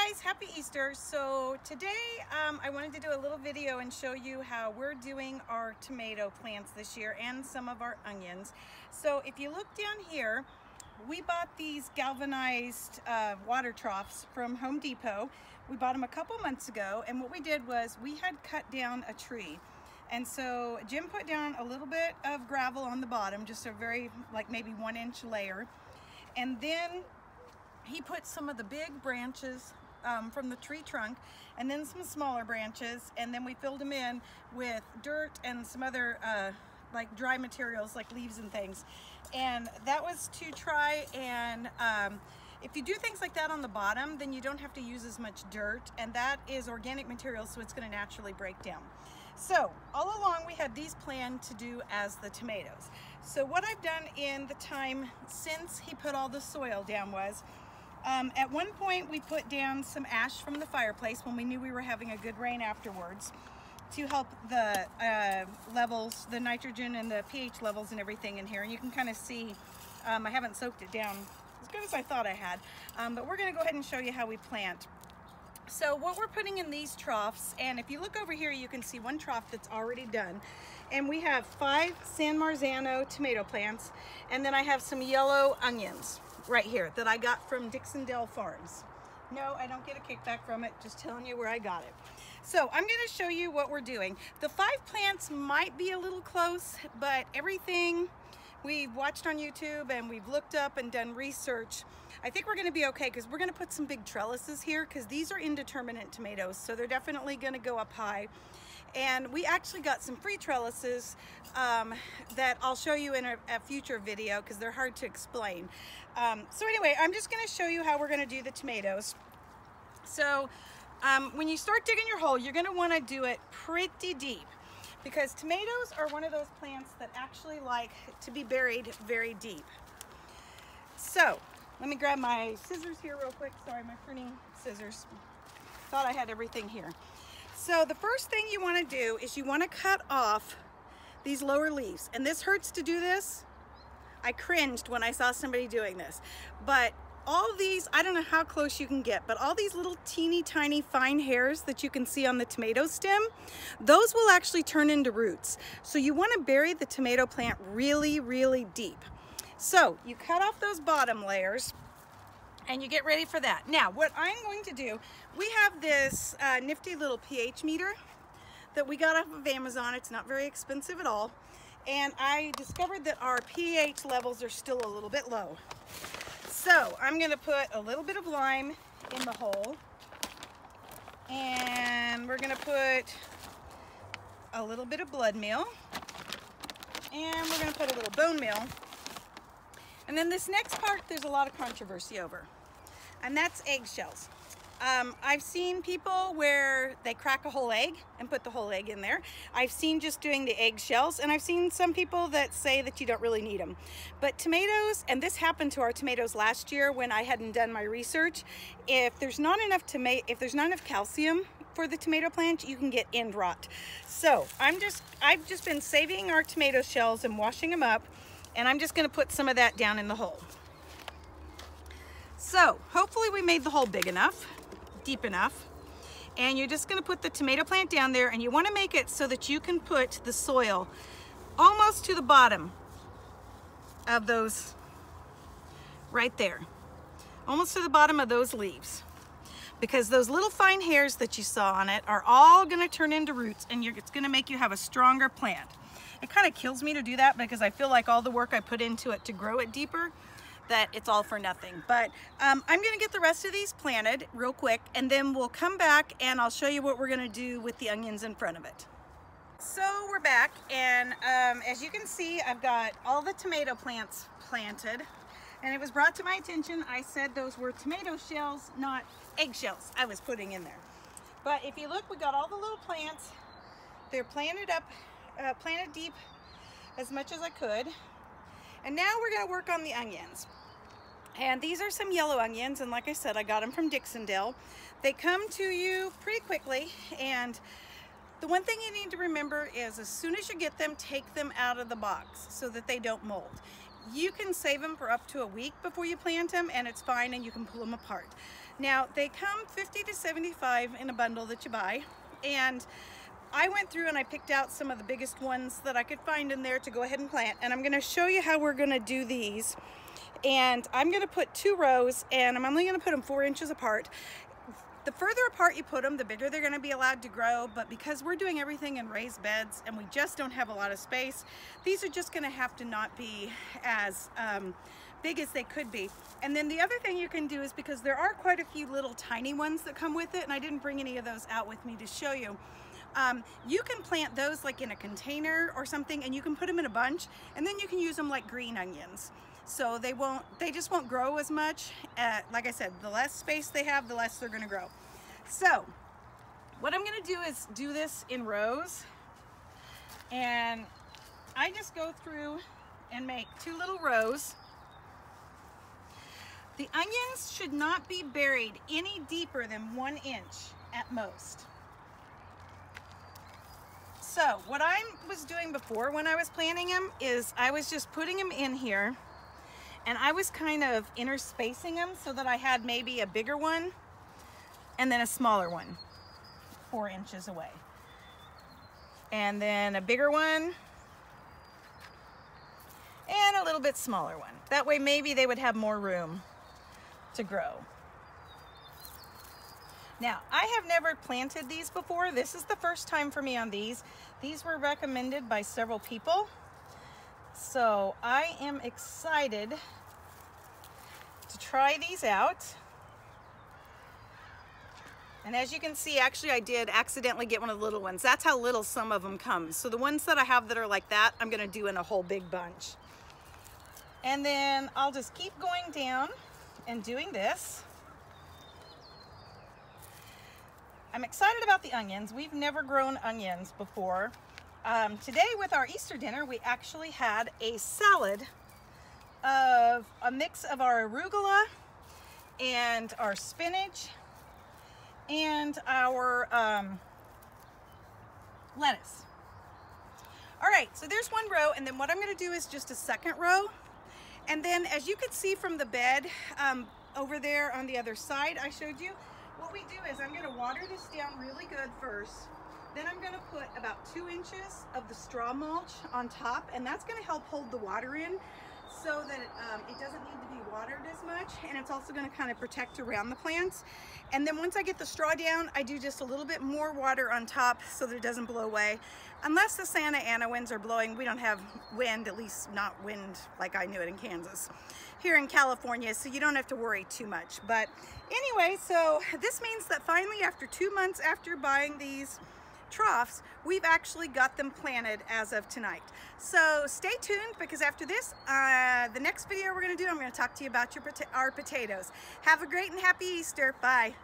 guys, happy Easter. So today I wanted to do a little video and show you how we're doing our tomato plants this year and some of our onions. So if you look down here, we bought these galvanized water troughs from Home Depot. We bought them a couple months ago, and what we did was we had cut down a tree. And so Jim put down a little bit of gravel on the bottom, just a very, like maybe 1 inch layer. And then he put some of the big branches from the tree trunk, and then some smaller branches, and then we filled them in with dirt and some other like dry materials like leaves and things. And that was to try and if you do things like that on the bottom, then you don't have to use as much dirt, and that is organic material, so it's going to naturally break down. So all along we had these planned to do as the tomatoes. So what I've done in the time since he put all the soil down was, at one point we put down some ash from the fireplace when we knew we were having a good rain afterwards to help the levels, the nitrogen and the pH levels and everything in here. And you can kind of see, I haven't soaked it down as good as I thought I had, but we're going to go ahead and show you how we plant. So what we're putting in these troughs, and if you look over here you can see one trough that's already done, and we have 5 San Marzano tomato plants, and then I have some yellow onions right here that I got from Dixondale Farms. No, I don't get a kickback from it, just telling you where I got it. So I'm going to show you what we're doing. The 5 plants might be a little close, but everything we've watched on YouTube and we've looked up and done research, I think we're going to be okay, because we're going to put some big trellises here because these are indeterminate tomatoes, so they're definitely going to go up high. And we actually got some free trellises that I'll show you in a future video because they're hard to explain. So anyway, I'm just going to show you how we're going to do the tomatoes. So when you start digging your hole, you're going to want to do it pretty deep, because tomatoes are one of those plants that actually like to be buried very deep. So let me grab my scissors here real quick. Sorry, my pruning scissors. Thought I had everything here. So the first thing you want to do is you want to cut off these lower leaves. And this hurts to do this. I cringed when I saw somebody doing this. But all these, I don't know how close you can get, but all these little teeny tiny fine hairs that you can see on the tomato stem, those will actually turn into roots. So you want to bury the tomato plant really, really deep. So you cut off those bottom layers and you get ready for that. Now what I'm going to do, we have this nifty little pH meter that we got off of Amazon. It's not very expensive at all. And I discovered that our pH levels are still a little bit low. So I'm going to put a little bit of lime in the hole, and we're going to put a little bit of blood meal, and we're going to put a little bone meal. And then this next part there's a lot of controversy over, and that's eggshells. I've seen people where they crack a whole egg and put the whole egg in there. I've seen just doing the eggshells, and I've seen some people that say that you don't really need them. But tomatoes, and this happened to our tomatoes last year when I hadn't done my research, if there's not enough calcium for the tomato plant, you can get end rot. So I've just been saving our tomato shells and washing them up, and I'm just going to put some of that down in the hole. So hopefully we made the hole big enough, deep enough, and you're just going to put the tomato plant down there, and you want to make it so that you can put the soil almost to the bottom of those, right there, almost to the bottom of those leaves, because those little fine hairs that you saw on it are all going to turn into roots, and it's going to make you have a stronger plant. It kind of kills me to do that because I feel like all the work I put into it to grow it deeper, that it's all for nothing. But I'm gonna get the rest of these planted real quick, and then we'll come back and I'll show you what we're gonna do with the onions in front of it. So we're back, and as you can see, I've got all the tomato plants planted, and it was brought to my attention, I said those were tomato shells, not eggshells I was putting in there. But if you look, we got all the little plants. They're planted up, planted deep as much as I could. And now we're going to work on the onions. And these are some yellow onions, and like I said, I got them from Dixondale. They come to you pretty quickly, and the one thing you need to remember is as soon as you get them, take them out of the box so that they don't mold. You can save them for up to a week before you plant them, and it's fine, and you can pull them apart. Now they come 50 to 75 in a bundle that you buy, and I went through and I picked out some of the biggest ones that I could find in there to go ahead and plant, and I'm going to show you how we're going to do these. And I'm going to put 2 rows, and I'm only going to put them 4 inches apart. The further apart you put them, the bigger they're going to be allowed to grow, but because we're doing everything in raised beds and we just don't have a lot of space, these are just going to have to not be as big as they could be. And then the other thing you can do is, because there are quite a few little tiny ones that come with it, and I didn't bring any of those out with me to show you, you can plant those like in a container or something, and you can put them in a bunch, and then you can use them like green onions. So they just won't grow as much. Like I said, the less space they have, the less they're gonna grow. So what I'm gonna do is do this in rows, and I just go through and make 2 little rows. The onions should not be buried any deeper than 1 inch at most. So what I was doing before when I was planting them is I was just putting them in here, and I was kind of interspacing them so that I had maybe a bigger one and then a smaller one 4 inches away, and then a bigger one and a little bit smaller one. That way maybe they would have more room to grow. Now, I have never planted these before. This is the first time for me on these. These were recommended by several people, so I am excited to try these out. And as you can see, actually I did accidentally get one of the little ones. That's how little some of them come. So the ones that I have that are like that, I'm gonna do in a whole big bunch. And then I'll just keep going down and doing this. I'm excited about the onions. We've never grown onions before. Today with our Easter dinner, we actually had a salad of a mix of our arugula and our spinach and our lettuce. All right, so there's 1 row, and then what I'm gonna do is just a 2nd row. And then as you could see from the bed over there on the other side I showed you, what we do is I'm gonna water this down really good first. Then I'm gonna put about 2 inches of the straw mulch on top, and that's gonna help hold the water in so that it doesn't need to be watered as much, and it's also gonna kind of protect around the plants. And then once I get the straw down, I do just a little bit more water on top so that it doesn't blow away. Unless the Santa Ana winds are blowing, we don't have wind, at least not wind like I knew it in Kansas. Here in California, so you don't have to worry too much. But anyway, so this means that finally after 2 months after buying these troughs, we've actually got them planted as of tonight. So stay tuned, because after this, the next video we're going to do, I'm going to talk to you about our potatoes. Have a great and happy Easter. Bye.